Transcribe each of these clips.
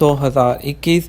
2021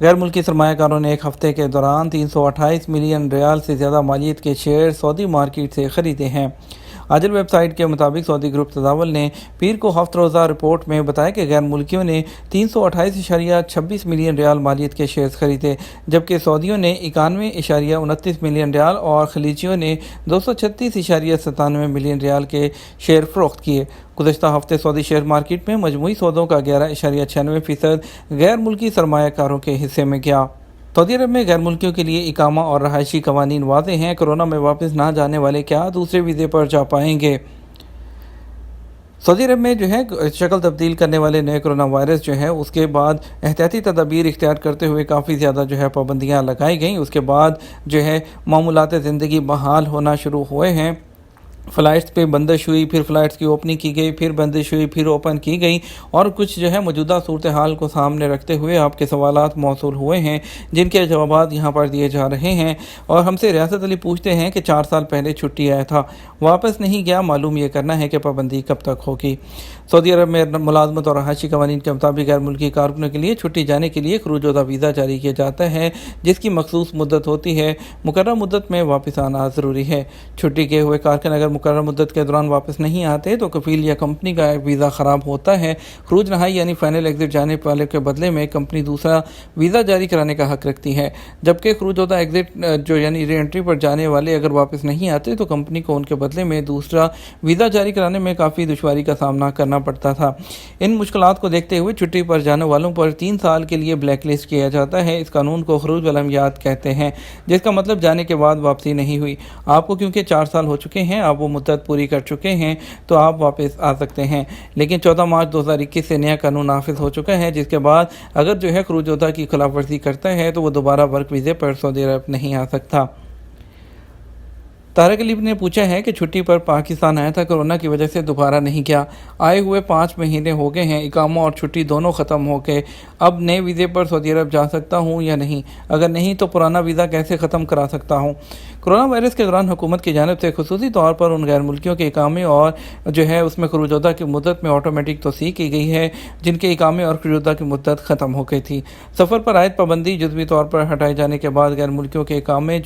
غیر ملکی سرمایہ کاروں نے ایک ہفتے کے دوران 328 ملین ریال سے زیادہ مالیت کے شیئر سعودی مارکیٹ سے خریدے ہیں۔ عاجل ویب سائٹ کے مطابق سعودی گروپ تداول نے پیر کو ہفتہ روزہ رپورٹ میں بتایا کہ غیر ملکیوں نے 328.26 ملین ریال مالیت کے شیئرز خریدے، جبکہ سعودیوں نے 91.29 ملین ریال اور خلیجیوں نے 236.97 ملین ریال کے شیئر فروخت کیے۔ گزشتہ ہفتے سعودی شیئر مارکیٹ میں مجموعی سودوں کا 11.96% غیر ملکی سرمایہ کاروں کے حصے میں گیا۔ سعودی عرب میں غیر ملکیوں کے لیے اقامہ اور رہائشی قوانین واضح ہیں۔ کورونا میں واپس نہ جانے والے کیا دوسرے ویزے پر جا پائیں گے؟ سعودی عرب میں شکل تبدیل کرنے والے نئے کرونا وائرس اس کے بعد احتیاطی تدابیر اختیار کرتے ہوئے کافی زیادہ پابندیاں لگائی گئیں۔ اس کے بعد معمولات زندگی بحال ہونا شروع ہوئے ہیں۔ فلائٹس پہ بندش ہوئی، پھر فلائٹس کی اوپننگ کی گئی، پھر بندش ہوئی، پھر اوپن کی گئی، اور کچھ موجودہ صورتحال کو سامنے رکھتے ہوئے آپ کے سوالات موصول ہوئے ہیں، جن کے جوابات یہاں پر دیے جا رہے ہیں۔ اور ہم سے ریاست علی پوچھتے ہیں کہ 4 سال پہلے چھٹی آیا تھا، واپس نہیں گیا، معلوم یہ کرنا ہے کہ پابندی کب تک ہوگی۔ سعودی عرب میں ملازمت اور رہائشی قوانین کے مطابق غیر ملکی کارکنوں کے لیے چھٹی جانے کے لیے خروج ہوتا ویزا جاری کیا جاتا ہے، جس کی مخصوص مدت ہوتی ہے۔ مقررہ مدت میں واپس آنا ضروری ہے۔ چھٹی کیے ہوئے کارکن اگر مقررہ مدت کے دوران واپس نہیں آتے تو کفیل یا کمپنی کا ویزا خراب ہوتا ہے۔ خروج نہائی یعنی فائنل ایگزٹ جانے والے کے بدلے میں کمپنی دوسرا ویزا جاری کرانے کا حق رکھتی ہے، جبکہ خروج ہوتا ایگزٹ یعنی ری انٹری پر جانے والے اگر واپس نہیں آتے تو کمپنی کو ان کے بدلے میں دوسرا ویزا جاری کرانے میں کافی دشواری کا سامنا کرنا پڑتا تھا۔ ان مشکلات کو دیکھتے ہوئے چھٹی پر جانے والوں پر 3 سال کے لیے بلیک لسٹ کیا جاتا ہے۔ اس قانون کو خروج العلمیات کہتے ہیں، جس کا مطلب جانے کے بعد واپسی نہیں ہوئی۔ آپ کو کیونکہ 4 سال ہو چکے ہیں، آپ وہ مدت پوری کر چکے ہیں، تو آپ واپس آ سکتے ہیں۔ لیکن 14 مارچ 2021 سے نیا قانون نافذ ہو چکا ہے، جس کے بعد اگر خروج ہوتا کی خلاف ورزی کرتا ہے تو وہ دوبارہ ورک ویزے پر سعودی عرب نہیں آ سکتا۔ طارق علی نے پوچھا ہے کہ چھٹی پر پاکستان آیا تھا، کورونا کی وجہ سے دوبارہ نہیں گیا، آئے ہوئے 5 مہینے ہو گئے ہیں، اقامہ اور چھٹی دونوں ختم ہو گئے، اب نئے ویزے پر سعودی عرب جا سکتا ہوں یا نہیں؟ اگر نہیں تو پرانا ویزا کیسے ختم کرا سکتا ہوں؟ کورونا وائرس کے دوران حکومت کی جانب سے خصوصی طور پر ان غیر ملکیوں کے اقامے اور اس میں خروج ہوتا کی مدت میں آٹومیٹک توسیع کی گئی ہے جن کے اقامے اور خروج ہوتا کی مدت ختم ہو گئی تھی۔ سفر پر عائد پابندی جزوی طور پر ہٹائے جانے کے بعد غیر ملکیوں کے اقامے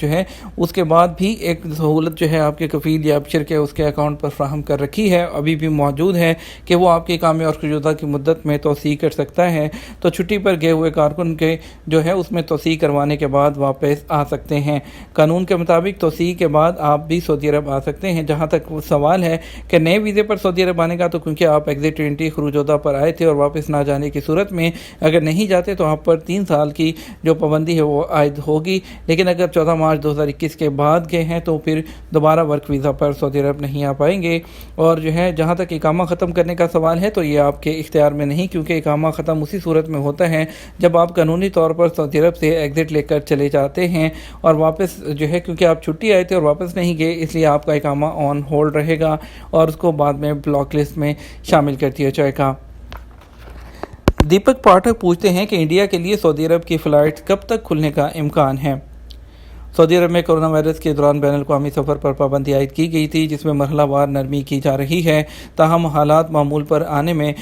اس کے بعد بھی ایک سہولت آپ کے کفیل یا ابشر کے اس کے اکاؤنٹ پر فراہم کر رکھی ہے، ابھی بھی موجود ہے کہ وہ آپ کے اقامے اور خروج ہوتا کی مدت میں توسیع کر سکتا ہے۔ تو چھٹی پر گئے ہوئے کارکن کے اس میں توسیع کروانے کے بعد واپس آ سکتے ہیں۔ قانون کے مطابق توسیع کے بعد آپ بھی سعودی عرب آ سکتے ہیں۔ جہاں تک سوال ہے کہ نئے ویزے پر سعودی عرب آنے کا، تو کیونکہ آپ ایگزٹ انٹری خروج ہوتا پر آئے تھے اور واپس نہ جانے کی صورت میں اگر نہیں جاتے تو آپ پر 3 سال کی پابندی ہے وہ عائد ہوگی، لیکن اگر 14 مارچ 2021 کے بعد گئے ہیں تو پھر دوبارہ ورک ویزا پر سعودی عرب نہیں آ پائیں گے۔ اور جہاں تک اقامہ ختم کرنے کا سوال ہے تو یہ آپ کے اختیار میں نہیں، کیونکہ اقامہ ختم اسی صورت میں ہوتا ہے جب آپ قانونی طور پر سعودی عرب سے ایگزٹ لے کر چلے جاتے ہیں، اور واپس کیونکہ آپ چھٹی آئے تھے اور واپس نہیں گئے، اس لیے آپ کا اقامہ آن ہولڈ رہے گا اور اس کو بعد میں بلاک لسٹ میں شامل کر دیا جائے گا۔ دیپک پاٹھک پوچھتے ہیں کہ انڈیا کے لیے سعودی عرب کی فلائٹ کب تک کھلنے کا امکان ہے؟ سعودی عرب میں کورونا وائرس کے دوران بین الاقوامی سفر پر پابندی عائد کی گئی تھی، جس میں مرحلہ وار نرمی کی جا رہی ہے، تاہم حالات معمول پر آنے میں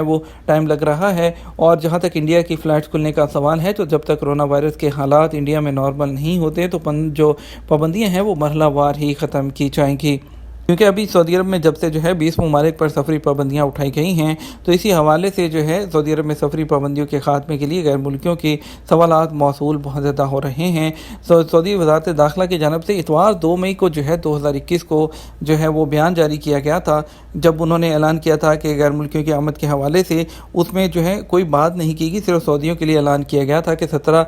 وہ ٹائم لگ رہا ہے۔ اور جہاں تک انڈیا کی فلائٹس کھلنے کا سوال ہے تو جب تک کورونا وائرس کے حالات انڈیا میں نارمل نہیں ہوتے تو جو پابندیاں ہیں وہ مرحلہ وار ہی ختم کی جائیں گی، کیونکہ ابھی سعودی عرب میں جب سے 20 ممالک پر سفری پابندیاں اٹھائی گئی ہیں، تو اسی حوالے سے سعودی عرب میں سفری پابندیوں کے خاتمے کے لیے غیر ملکیوں کی سوالات موصول بہت زیادہ ہو رہے ہیں۔ سعودی وزارت داخلہ کی جانب سے اتوار 2 مئی کو 2021 کو وہ بیان جاری کیا گیا تھا، جب انہوں نے اعلان کیا تھا کہ غیر ملکیوں کی آمد کے حوالے سے اس میں کوئی بات نہیں کی گئی، صرف سعودیوں کے لیے اعلان کیا گیا تھا کہ 17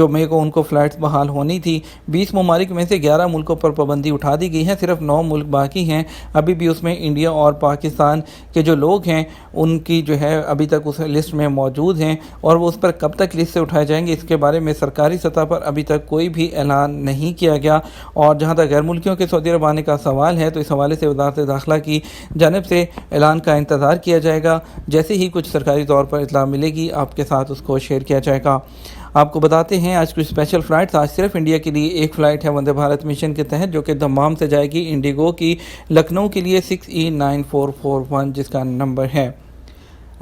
مئی کو ان کو فلائٹس بحال ہونی تھی۔ 20 ممالک میں سے 11 ملکوں پر پابندی اٹھا دی گئی ہے، صرف 9 ملک باقی ہیں۔ ابھی بھی اس میں انڈیا اور پاکستان کے جو لوگ ہیں ان کی ابھی تک اس لسٹ میں موجود ہیں، اور وہ اس پر کب تک لسٹ سے اٹھائے جائیں گے اس کے بارے میں سرکاری سطح پر ابھی تک کوئی بھی اعلان نہیں کیا گیا۔ اور جہاں تک غیر ملکیوں کے سعودی عرب آنے کا سوال ہے تو اس حوالے سے وزارت داخلہ کی جانب سے اعلان کا انتظار کیا جائے گا، جیسے ہی کچھ سرکاری طور پر اطلاع ملے گی آپ کے ساتھ اس کو شیئر کیا جائے گا۔ آپ کو بتاتے ہیں آج کچھ اسپیشل فلائٹس، آج صرف انڈیا کے لیے ایک فلائٹ ہے وندے بھارت مشن کے تحت، جو کہ دمام سے جائے گی انڈیگو کی لکھنؤ کے لیے 6E9441، جس کا نمبر ہے۔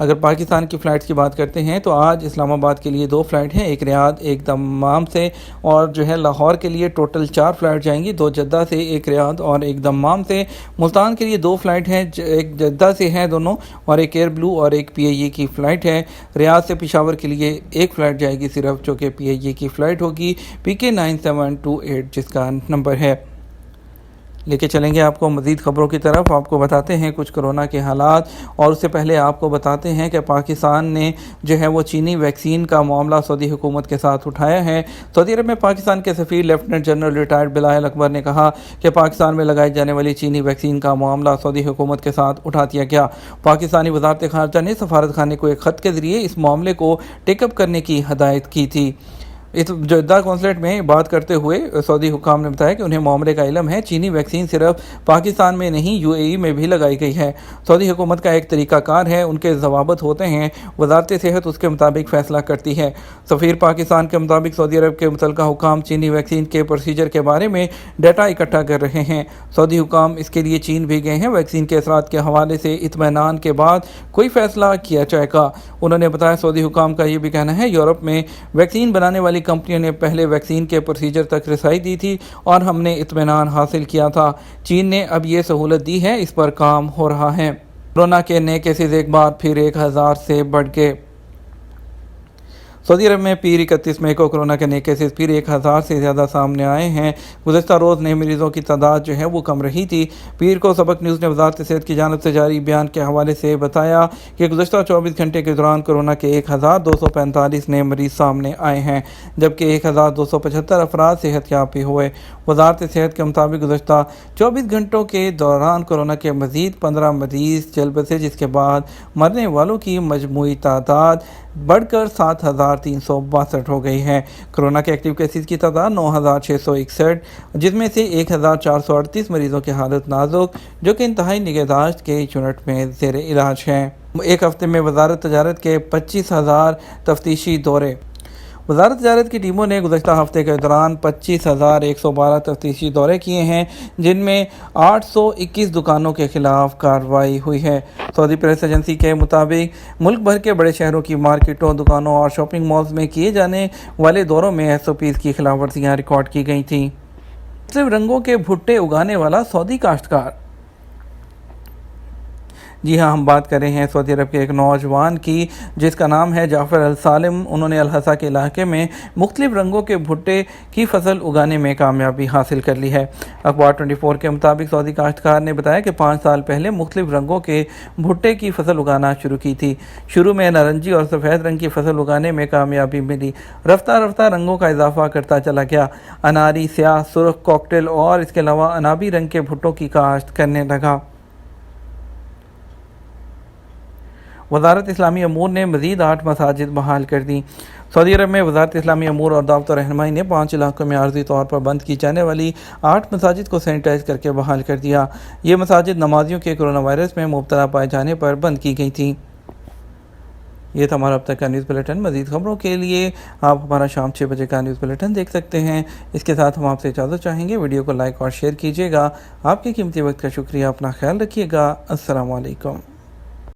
اگر پاکستان کی فلائٹس کی بات کرتے ہیں تو آج اسلام آباد کے لیے 2 فلائٹ ہیں، ایک ریاض ایک دمام سے، اور جو ہے لاہور کے لیے ٹوٹل 4 فلائٹ جائیں گی، 2 جدہ سے، ایک ریاض اور ایک دمام سے۔ ملتان کے لیے 2 فلائٹ ہیں، ایک جدہ سے ہیں دونوں، اور ایک ایئر بلو اور ایک پی آئی اے کی فلائٹ ہے۔ ریاض سے پشاور کے لیے ایک فلائٹ جائے گی صرف، جو کہ پی آئی اے کی فلائٹ ہوگی PK 9728 جس کا نمبر ہے۔ لے کے چلیں گے آپ کو مزید خبروں کی طرف، آپ کو بتاتے ہیں کچھ کرونا کے حالات، اور اس سے پہلے آپ کو بتاتے ہیں کہ پاکستان نے جو ہے وہ چینی ویکسین کا معاملہ سعودی حکومت کے ساتھ اٹھایا ہے۔ سعودی عرب میں پاکستان کے سفیر لیفٹیننٹ جنرل ریٹائرڈ بلال اکبر نے کہا کہ پاکستان میں لگائی جانے والی چینی ویکسین کا معاملہ سعودی حکومت کے ساتھ اٹھا دیا گیا۔ پاکستانی وزارت خارجہ نے سفارت خانے کو ایک خط کے ذریعے اس معاملے کو ٹیک اپ کرنے کی ہدایت کی تھی۔ اس جدہ قونصلیٹ میں بات کرتے ہوئے سعودی حکام نے بتایا کہ انہیں معاملے کا علم ہے، چینی ویکسین صرف پاکستان میں نہیں UAE میں بھی لگائی گئی ہے۔ سعودی حکومت کا ایک طریقہ کار ہے، ان کے ضوابط ہوتے ہیں، وزارت صحت اس کے مطابق فیصلہ کرتی ہے۔ سفیر پاکستان کے مطابق سعودی عرب کے متعلقہ حکام چینی ویکسین کے پروسیجر کے بارے میں ڈیٹا اکٹھا کر رہے ہیں۔ سعودی حکام اس کے لیے چین بھی گئے ہیں، ویکسین کے اثرات کے حوالے سے اطمینان کے بعد کوئی فیصلہ کیا جائے گا۔ انہوں نے بتایا سعودی حکام کا یہ بھی کہنا ہے یورپ میں ویکسین بنانے والی کمپنیوں نے پہلے ویکسین کے پروسیجر تک رسائی دی تھی اور ہم نے اطمینان حاصل کیا تھا۔ چین نے اب یہ سہولت دی ہے، اس پر کام ہو رہا ہے۔ کورونا کے نئے کیسز ایک بار پھر 1000 سے بڑھ گئے۔ سعودی عرب میں پیر 31 مئی کو کورونا کے نئے کیسز پھر 1000 سے زیادہ سامنے آئے ہیں۔ گزشتہ روز نئے مریضوں کی تعداد جو ہے وہ کم رہی تھی۔ پیر کو سبق نیوز نے وزارت صحت کی جانب سے جاری بیان کے حوالے سے بتایا کہ گزشتہ 24 گھنٹے کے دوران کورونا کے 1245 نئے مریض سامنے آئے ہیں، جبکہ 1275 افراد صحت یاب بھی ہوئے۔ وزارت صحت کے مطابق گزشتہ 24 گھنٹوں کے دوران کورونا کے مزید 15 مریض جل بسے، جس کے بعد مرنے والوں کی مجموعی تعداد بڑھ کر 7362 ہو گئی ہے۔ کورونا کے ایکٹیو کیسز کی تعداد 9661، جس میں سے 1438 مریضوں کی حالت نازک، جو کہ انتہائی نگہداشت کے یونٹ میں زیر علاج ہیں۔ ایک ہفتے میں وزارت تجارت کے 25000 تفتیشی دورے۔ وزارت تجارت کی ٹیموں نے گزشتہ ہفتے کے دوران 25112 تفتیشی دورے کیے ہیں، جن میں 821 دکانوں کے خلاف کارروائی ہوئی ہے۔ سعودی پریس ایجنسی کے مطابق ملک بھر کے بڑے شہروں کی مارکیٹوں، دکانوں اور شاپنگ مالز میں کیے جانے والے دوروں میں SOPs کی خلاف ورزیاں ریکارڈ کی گئی تھیں۔ مختلف رنگوں کے بھٹے اگانے والا سعودی کاشتکار۔ جی ہاں، ہم بات کر رہے ہیں سعودی عرب کے ایک نوجوان کی، جس کا نام ہے جعفر السالم۔ انہوں نے الحسا کے علاقے میں مختلف رنگوں کے بھٹے کی فصل اگانے میں کامیابی حاصل کر لی ہے۔ اخبار 24 کے مطابق سعودی کاشتکار نے بتایا کہ 5 سال پہلے مختلف رنگوں کے بھٹے کی فصل اگانا شروع کی تھی۔ شروع میں نارنجی اور سفید رنگ کی فصل اگانے میں کامیابی ملی، رفتہ رفتہ رنگوں کا اضافہ کرتا چلا گیا۔ اناری، سیاہ، سرخ، کاکٹیل اور اس کے علاوہ انابی رنگ کے بھٹوں کی کاشت کرنے لگا۔ وزارت اسلامی امور نے مزید 8 مساجد بحال کر دیں۔ سعودی عرب میں وزارت اسلامی امور اور دعوت و رہنمائی نے 5 علاقوں میں عارضی طور پر بند کی جانے والی 8 مساجد کو سینیٹائز کر کے بحال کر دیا۔ یہ مساجد نمازیوں کے کورونا وائرس میں مبتلا پائے جانے پر بند کی گئی تھیں۔ یہ تھا ہمارا اب تک کا نیوز بلیٹن۔ مزید خبروں کے لیے آپ ہمارا شام 6 بجے کا نیوز بلیٹن دیکھ سکتے ہیں۔ اس کے ساتھ ہم آپ سے اجازت چاہیں گے، ویڈیو کو لائک اور شیئر کیجیے گا۔ آپ کے قیمتی وقت کا شکریہ، اپنا خیال رکھیے گا۔ السلام علیکم۔